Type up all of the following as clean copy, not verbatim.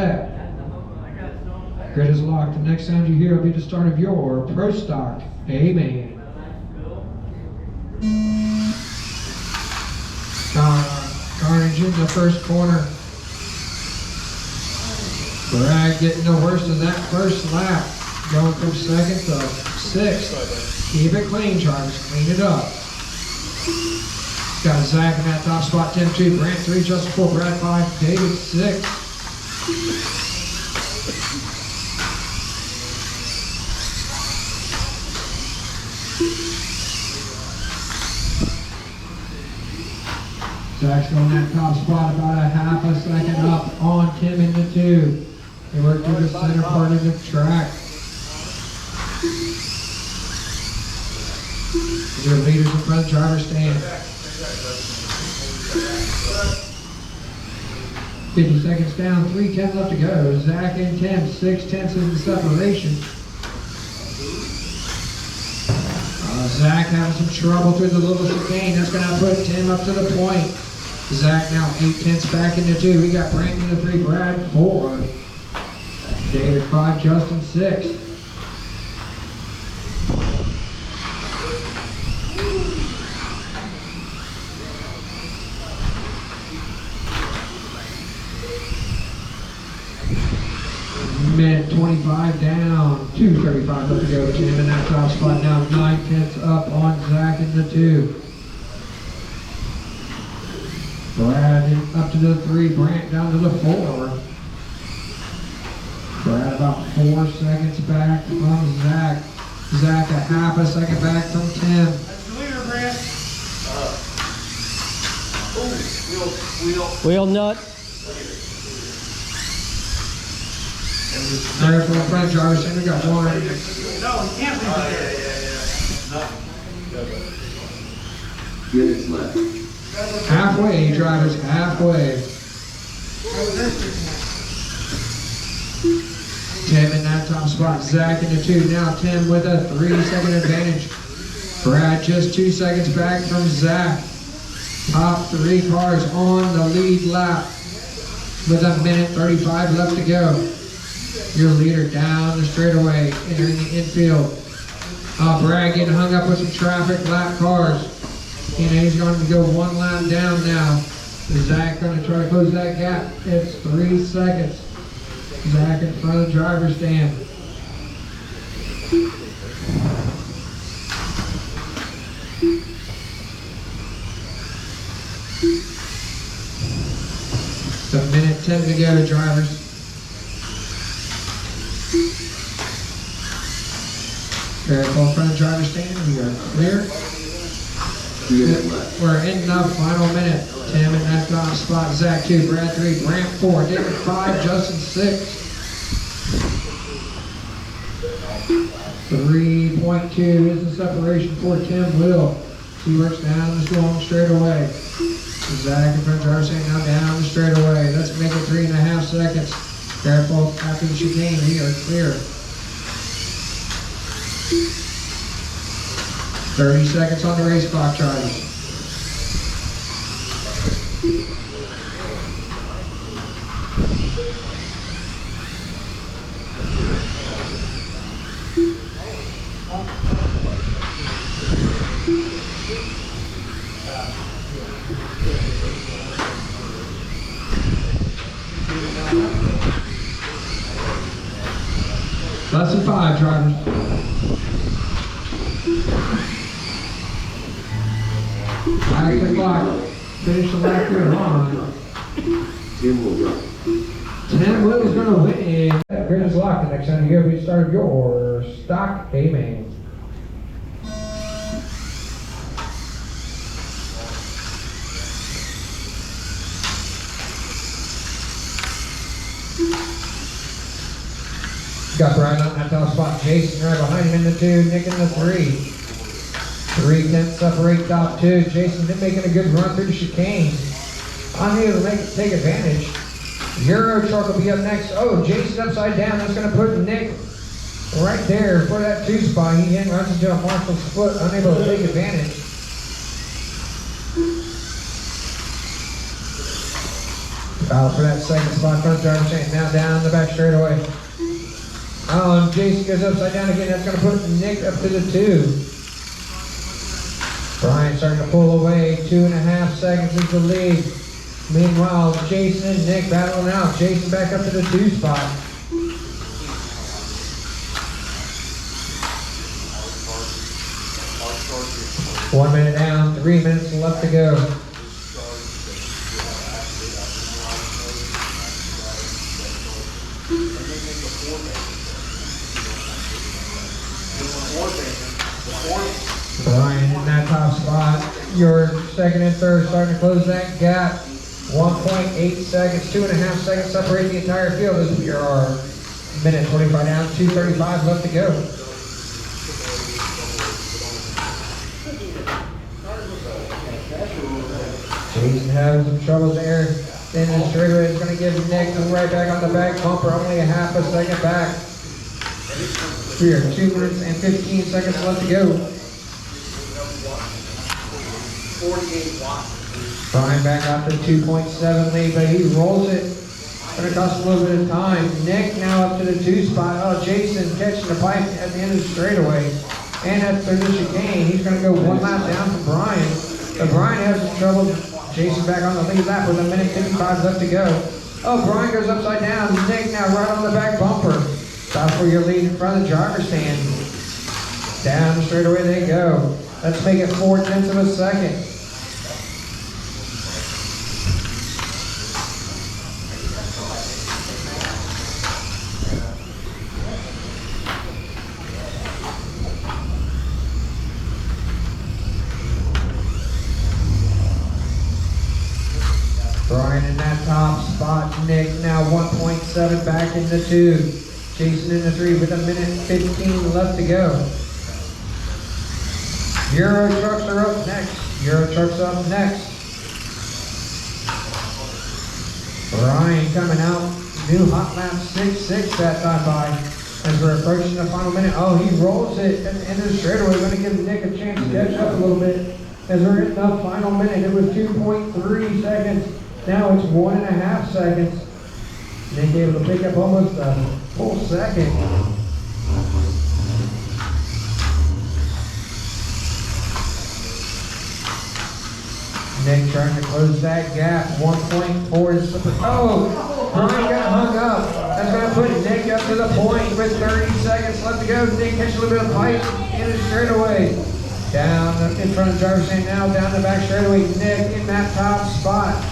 set. Grid is locked. The next sound you hear will be the start of your prostock. Amen. Carnage in the first corner. Bragg getting the worst of that first lap. Going from second to sixth. Keep it clean, Jarvis. Clean it up. Got Zach in that top spot, Tim 2, Grant 3, Justin 4, Brad 5, David 6. Zach's on that top spot, about a half a second up on Tim in the 2. They work through the center part of the track. Your leaders in front of the driver's stand. 50 seconds down, 3:10 left to go. Zach and Tim, 6/10 is the separation. Zach having some trouble through the little chicane. That's going to put Tim up to the point. Zach now 8/10 back into 2. We got Brandon in the 3, Brad 4. David 5, Justin 6. Minute 25 down, 2:35 left to go. Tim in that top spot now, 9/10 up on Zach in the 2. Brad up to the 3, Brant down to the 4. Brad about 4 seconds back from Zach. Zach a half a second back from Tim. That's the leader, Brant. Wheel nut. There from the front driver's center, we got 1. No, you can't leave it there. Minutes left. Halfway, drivers, halfway. Tim in that top spot, Zach in the 2. Now Tim with a 3-second advantage. Brad just 2 seconds back from Zach. Top 3 cars on the lead lap with a minute 35 left to go. Your leader down the straightaway, entering the infield. Bragg getting hung up with some traffic, lap cars. And he's going to go 1 lap down now. Is Zach going to try to close that gap? It's 3 seconds. Zach in front of the driver's stand. It's a minute 10 to go, drivers. Careful in front of the driver's stand. We are clear. We're in the final minute. Tim in that top spot. Zach 2, Brad 3, Brant 4, David 5, Justin 6. 3.2 is the separation for Tim Will. He works down this long straightaway. Zach in front of the driver's stand now down the straightaway. Let's make it 3.5 seconds. Careful after the chicane. We are clear. 30 seconds on the race clock, Charlie. Less than 5, drivers. Back the clock. Finish the lap here on. Tim will drive. Tim Will is going to win. Grid is locked. The next time you hear, we start your stock. Amen. Got Brian on that top spot. Jason right behind him in the 2. Nick in the 3. 3/10 separate top 2. Jason been making a good run through the chicane. Unable to take advantage. Euro truck will be up next. Oh, Jason upside down. That's going to put Nick right there for that 2 spot. He then runs into a Marshall's foot, unable to take advantage. Battle for that second spot, front driver stand, now down the back straightaway. Jason goes upside down again, that's gonna put Nick up to the 2. Brian starting to pull away, 2.5 seconds is the lead. Meanwhile, Jason and Nick battling out. Jason back up to the 2 spot. One minute down, 3 minutes left to go. Brian in that top spot. Your second and third starting to close that gap. 1.8 seconds, 2.5 seconds separate the entire field as we are minute 25 down, 2:35 left to go. Jason has some trouble there. Then the straightaway is going to give Nick right back on the back bumper, only a half a second back. We are 2 minutes and 15 seconds left to go. 48 watts. Brian back out to 2.7 lead, but he rolls it. Going to cost a little bit of time. Nick now up to the 2 spot. Oh, Jason catching the pipe at the end of the straightaway. And after the chicane, he's going to go 1 lap down from Brian. But Brian has some trouble. Jason back on the lead lap with 1:55 left to go. Oh, Brian goes upside down. Nick now right on the back bumper. Stop for your lead in front of the driver's stand. Down the straightaway they go. Let's make it 0.4 of a second. Brian in that top spot. Nick now 1.7 back in the 2. Jason in the 3 with 1:15 left to go. Euro trucks are up next. Euro trucks up next. Brian coming out. New hot lap 6.6 that time by. As we're approaching the final minute. Oh, he rolls it at the end of the straightaway. Going to give Nick a chance to catch up a little bit. As we're in the final minute, it was 2.3 seconds. Now it's 1.5 seconds. Nick able to pick up almost a full second. Nick trying to close that gap. 1.4 is slipping. Oh, Brian got hung up. That's going to put Nick up to the point with 30 seconds left to go. Nick catches a little bit of pipe in his straightaway. Down in front of the driver's stand now, down the back straightaway. Nick in that top spot.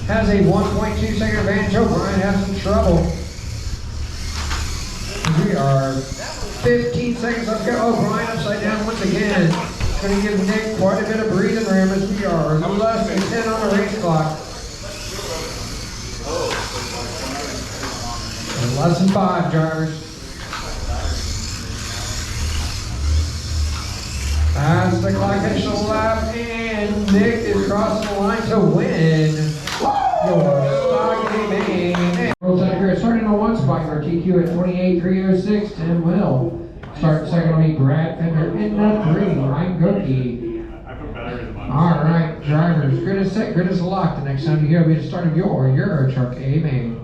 Has a 1.2 second advantage. Oh, Brian has some trouble. We are 15 seconds left to go. Oh, Brian upside down once again. Going to give Nick quite a bit of breathing room as we are less than 10 on the race clock. And less than 5, drivers. As the clock hits the lap, and Nick is crossing the line to win. Starting in the 1 spot, your TQ at 28.306, Tim Will. Start second will be Brad Fender in the 3, Ryan Gookie. Alright, drivers, grid is set, grid is locked. The next time you hear will be the start of your Euro truck, amen.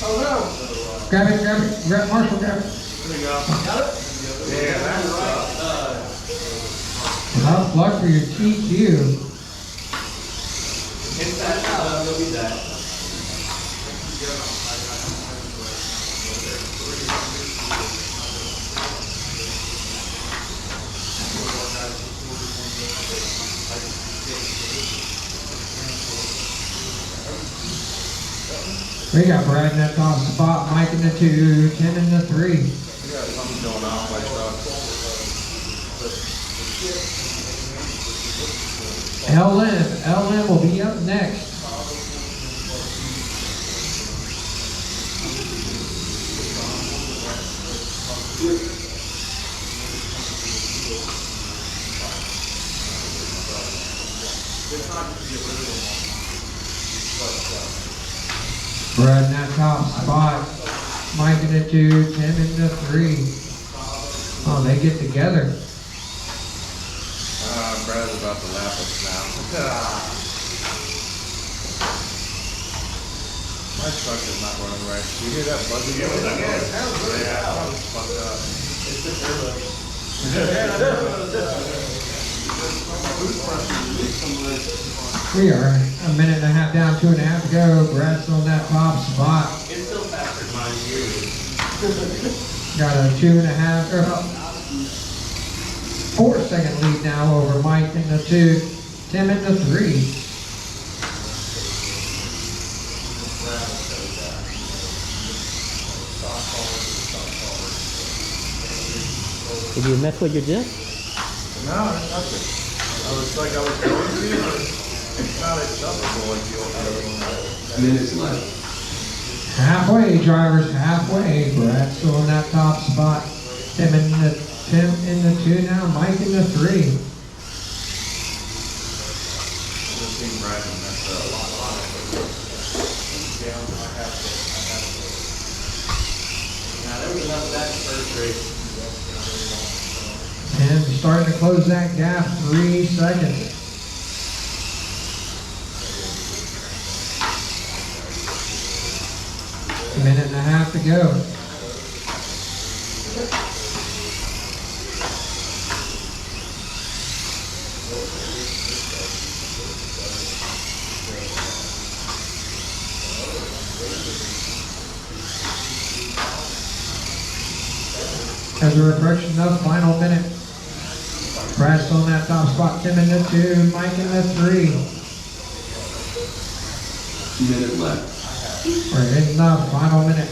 Oh no! Grab it, Marshall, grab it. There you go. Got it? Yeah, that's Tough luck for your TQ. hit that, go be that. We got Brad in that top spot, Mike in the 2, Tim in the 3. We got something going on my truck. LM will be up next. Brad in that top spot, Mike in the 2, Tim in the 3. Oh, they get together. Brad's about to lap us now. My truck is not running right. You hear that buzzing? Yeah, it's fucked up. It's the turbo. We are a minute and a half down, 2.5 to go. Brad's on that top spot. It's still faster than mine usually. Got a 2.5 or about 4 second lead now over Mike in the 2, Tim in the 3. Did you mess with your disc? No, nothing. I was like, I was going to, but it's not adjustable like the old one. Minutes left. Halfway, drivers, halfway. Brad's still in that top spot. Tim in the 2 now, Mike in the 3. Just seen Brandon mess up. Now, there was enough of that in the first race. Tim starting to close that gap, 3 seconds. A minute and a half to go. As we're approaching the final minute, Brad's on that top spot, Tim in the 2, Mike in the 3. Minute left. We're in the final minute.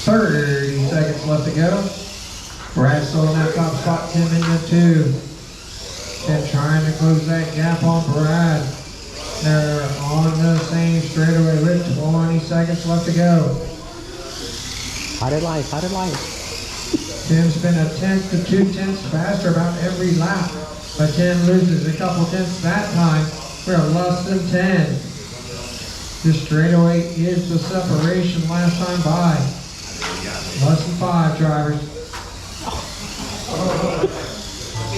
Thirty seconds left to go. Brad's still in that top spot, Tim in the 2. Tim trying to close that gap on Brad. They're on the same straightaway with 20 seconds left to go. How did life? How did life? Tim's been a tenth to 2 tenths faster about every lap, but Tim loses a couple tenths that time. We're less than 10. The straightaway is the separation last time by. Less than 5 drivers.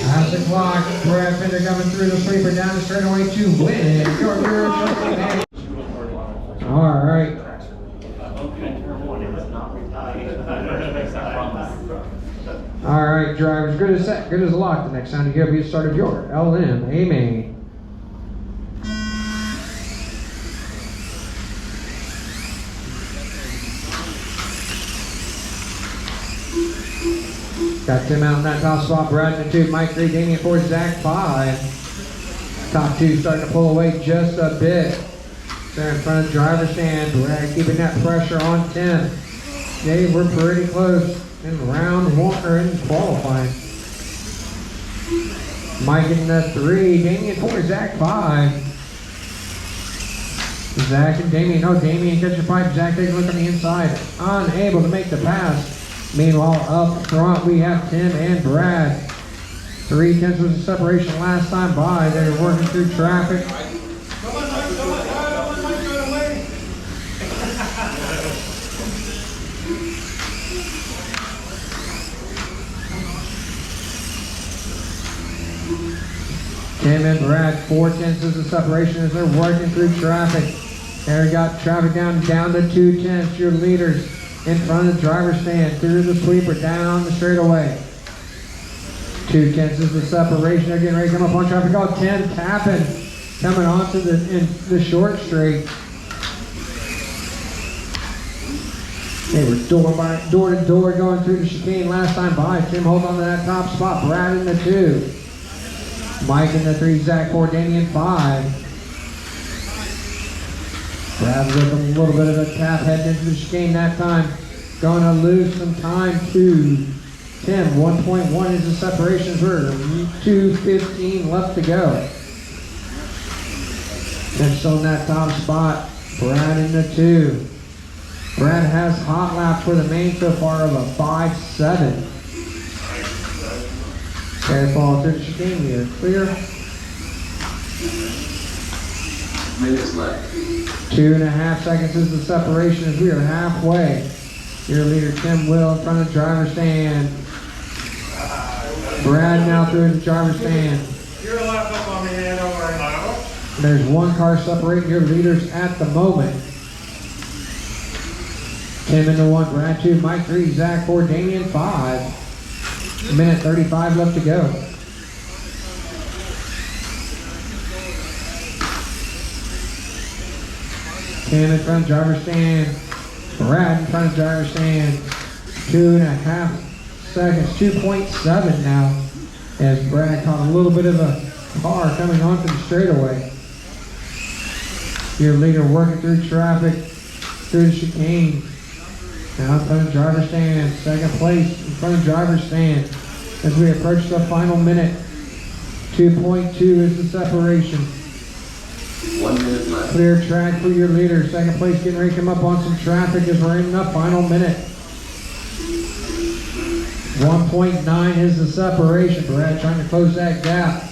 As the clock, Brad Fender coming through the sweeper down the straightaway to win. All right. All right, drivers, good as set, good as locked. The next time you go, be the start of your LM main. Got Tim out in that top spot, Brad in the 2, Mike 3, Damien 4, Zach 5. Top 2 starting to pull away just a bit. There in front of the driver's stand, Brad keeping that pressure on Tim. They were pretty close in round 1 or in qualifying. Mike in the 3, Damien 4, Zach 5. Zach and Damien, oh, Damien catching pipe, Zach taking a look on the inside, unable to make the pass. Meanwhile, up front, we have Tim and Brad. 3 tenths was the separation last time by. They were working through traffic. Tim and Brad, 4 tenths is the separation as they're working through traffic. There we got traffic down to 2 tenths. Your leaders in front of the driver's stand, through the sweeper, down the straightaway. 2 tenths is the separation. They're getting ready to come up on traffic. Oh, Tim tapping, coming onto the short straight. They were door to door going through the chicane last time by. Tim holds on to that top spot. Brad in the 2. Mike in the 3, Zach 4, Damien 5. Brad with a little bit of a tap heading into the chicane that time. Going to lose some time to Tim. 1.1 is the separation. We're 2:15 left to go. Tim still in that top spot. Brad in the 2. Brad has hot lap for the main so far of a 5.7. Careful through the chicane, we are clear. Minutes left. 2.5 seconds is the separation as we are halfway. Your leader Tim Will in front of the driver's stand. Brad now through the driver's stand. You're a lap up on me, man, don't worry. There's one car separating your leaders at the moment. Tim into 1, Brad 2, Mike 3, Zach 4, Damian 5. Minute 35 left to go. Tim in front of driver's stand. Brad in front of driver's stand. 2.5 seconds, 2.7 now. As Brad caught a little bit of a car coming onto the straightaway. Your leader working through traffic, through the chicane. Now in front of driver's stand, second place in front of driver's stand. As we approach the final minute, 2.2 is the separation. 1 minute left. Clear track for your leader. Second place getting ready to come up on some traffic as we're in the final minute. 1.9 is the separation. Brad trying to close that gap.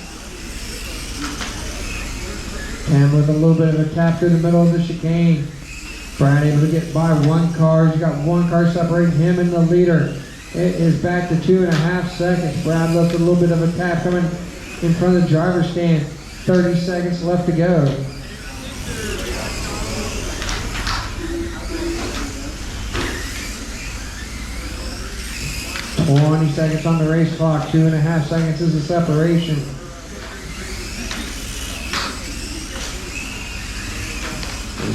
And with a little bit of a tap through the middle of the chicane. Brad able to get by one car. He's got one car separating him and the leader. It is back to 2.5 seconds. Brad left a little bit of a tap coming in front of the driver's stand. 30 seconds left to go. $20 seconds on the race clock. 2.5 seconds is the separation.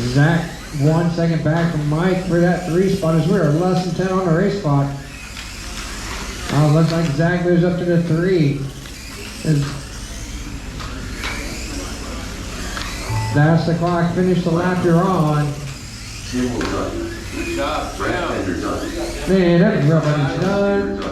Zach 1 second back from Mike for that 3 spot as we're less than 10 on the race clock. Looks like Zach moves up to the 3. That's the clock. Finish the lap you're on. Tim will done. Good job, Brad Tim. Fender done. Man, everybody's done.